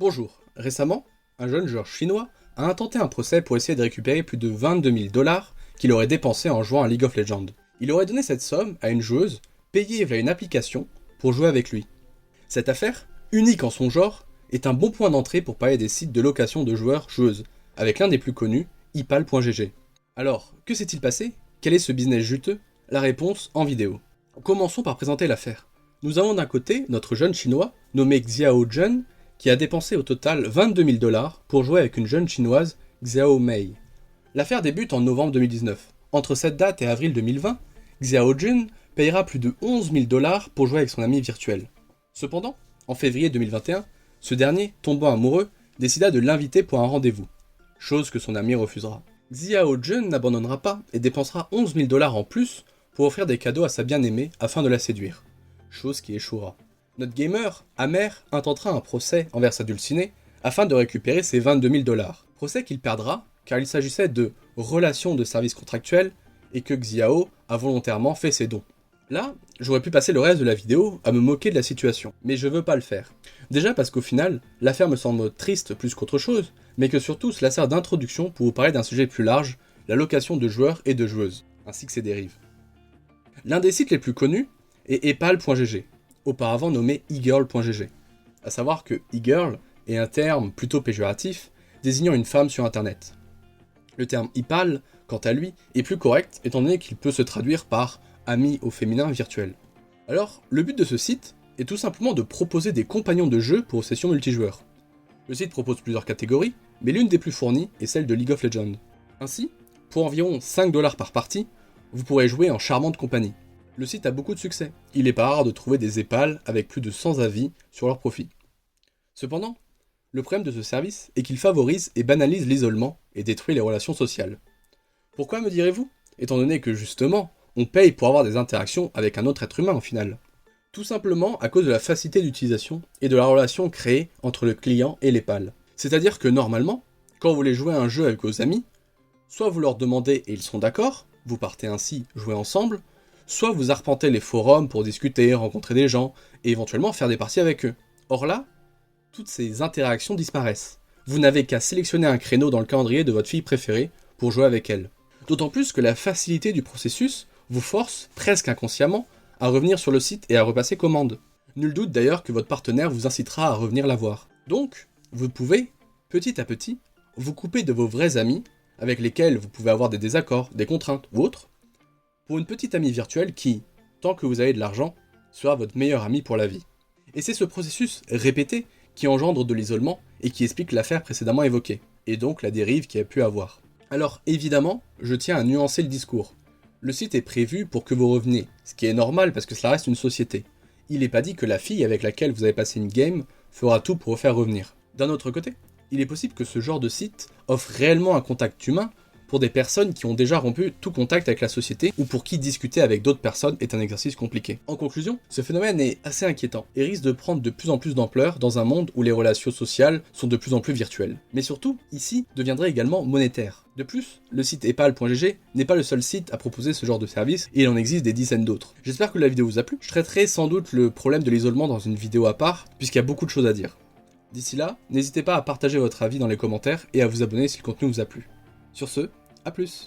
Bonjour, récemment, un jeune joueur chinois a intenté un procès pour essayer de récupérer plus de 22 000 dollars qu'il aurait dépensé en jouant à League of Legends. Il aurait donné cette somme à une joueuse payée via une application pour jouer avec lui. Cette affaire, unique en son genre, est un bon point d'entrée pour parler des sites de location de joueurs-joueuses, avec l'un des plus connus, ipal.gg. Alors, que s'est-il passé? Quel est ce business juteux? La réponse en vidéo. Commençons par présenter l'affaire. Nous avons d'un côté notre jeune chinois, nommé Xiao Jun, qui a dépensé au total 22 000 dollars pour jouer avec une jeune chinoise, Xiao Mei. L'affaire débute en novembre 2019. Entre cette date et avril 2020, Xiao Jun payera plus de 11 000 dollars pour jouer avec son ami virtuel. Cependant, en février 2021, ce dernier, tombant amoureux, décida de l'inviter pour un rendez-vous, chose que son ami refusera. Xiao Jun n'abandonnera pas et dépensera 11 000 dollars en plus pour offrir des cadeaux à sa bien-aimée afin de la séduire, chose qui échouera. Notre gamer, amer, intentera un procès envers sa dulcinée afin de récupérer ses 22 000 dollars. Procès qu'il perdra car il s'agissait de relations de service contractuelles et que Xiao a volontairement fait ses dons. Là, j'aurais pu passer le reste de la vidéo à me moquer de la situation, mais je veux pas le faire. Déjà parce qu'au final, l'affaire me semble triste plus qu'autre chose, mais que surtout cela sert d'introduction pour vous parler d'un sujet plus large, la location de joueurs et de joueuses, ainsi que ses dérives. L'un des sites les plus connus est epal.gg, auparavant nommé egirl.gg. A savoir que e-girl est un terme plutôt péjoratif désignant une femme sur internet. Le terme ipal, quant à lui, est plus correct étant donné qu'il peut se traduire par ami au féminin virtuel. Alors, le but de ce site est tout simplement de proposer des compagnons de jeu pour sessions multijoueurs. Le site propose plusieurs catégories, mais l'une des plus fournies est celle de League of Legends. Ainsi, pour environ 5 dollars par partie, vous pourrez jouer en charmante compagnie. Le site a beaucoup de succès, il est pas rare de trouver des épales avec plus de 100 avis sur leurs profits. Cependant, le problème de ce service est qu'il favorise et banalise l'isolement et détruit les relations sociales. Pourquoi me direz-vous? Étant donné que justement, on paye pour avoir des interactions avec un autre être humain au final. Tout simplement à cause de la facilité d'utilisation et de la relation créée entre le client et l'épale. C'est-à-dire que normalement, quand vous voulez jouer à un jeu avec vos amis, soit vous leur demandez et ils sont d'accord, vous partez ainsi jouer ensemble, soit vous arpentez les forums pour discuter, rencontrer des gens, et éventuellement faire des parties avec eux. Or là, toutes ces interactions disparaissent. Vous n'avez qu'à sélectionner un créneau dans le calendrier de votre fille préférée pour jouer avec elle. D'autant plus que la facilité du processus vous force, presque inconsciemment, à revenir sur le site et à repasser commande. Nul doute d'ailleurs que votre partenaire vous incitera à revenir la voir. Donc, vous pouvez, petit à petit, vous couper de vos vrais amis, avec lesquels vous pouvez avoir des désaccords, des contraintes ou autres, pour une petite amie virtuelle qui, tant que vous avez de l'argent, sera votre meilleur ami pour la vie. Et c'est ce processus répété qui engendre de l'isolement et qui explique l'affaire précédemment évoquée, et donc la dérive qu'il y a pu avoir. Alors évidemment, je tiens à nuancer le discours. Le site est prévu pour que vous reveniez, ce qui est normal parce que cela reste une société. Il n'est pas dit que la fille avec laquelle vous avez passé une game fera tout pour vous faire revenir. D'un autre côté, il est possible que ce genre de site offre réellement un contact humain pour des personnes qui ont déjà rompu tout contact avec la société ou pour qui discuter avec d'autres personnes est un exercice compliqué. En conclusion, ce phénomène est assez inquiétant et risque de prendre de plus en plus d'ampleur dans un monde où les relations sociales sont de plus en plus virtuelles. Mais surtout, ici, deviendrait également monétaire. De plus, le site epal.gg n'est pas le seul site à proposer ce genre de service et il en existe des dizaines d'autres. J'espère que la vidéo vous a plu. Je traiterai sans doute le problème de l'isolement dans une vidéo à part puisqu'il y a beaucoup de choses à dire. D'ici là, n'hésitez pas à partager votre avis dans les commentaires et à vous abonner si le contenu vous a plu. Sur ce, à plus.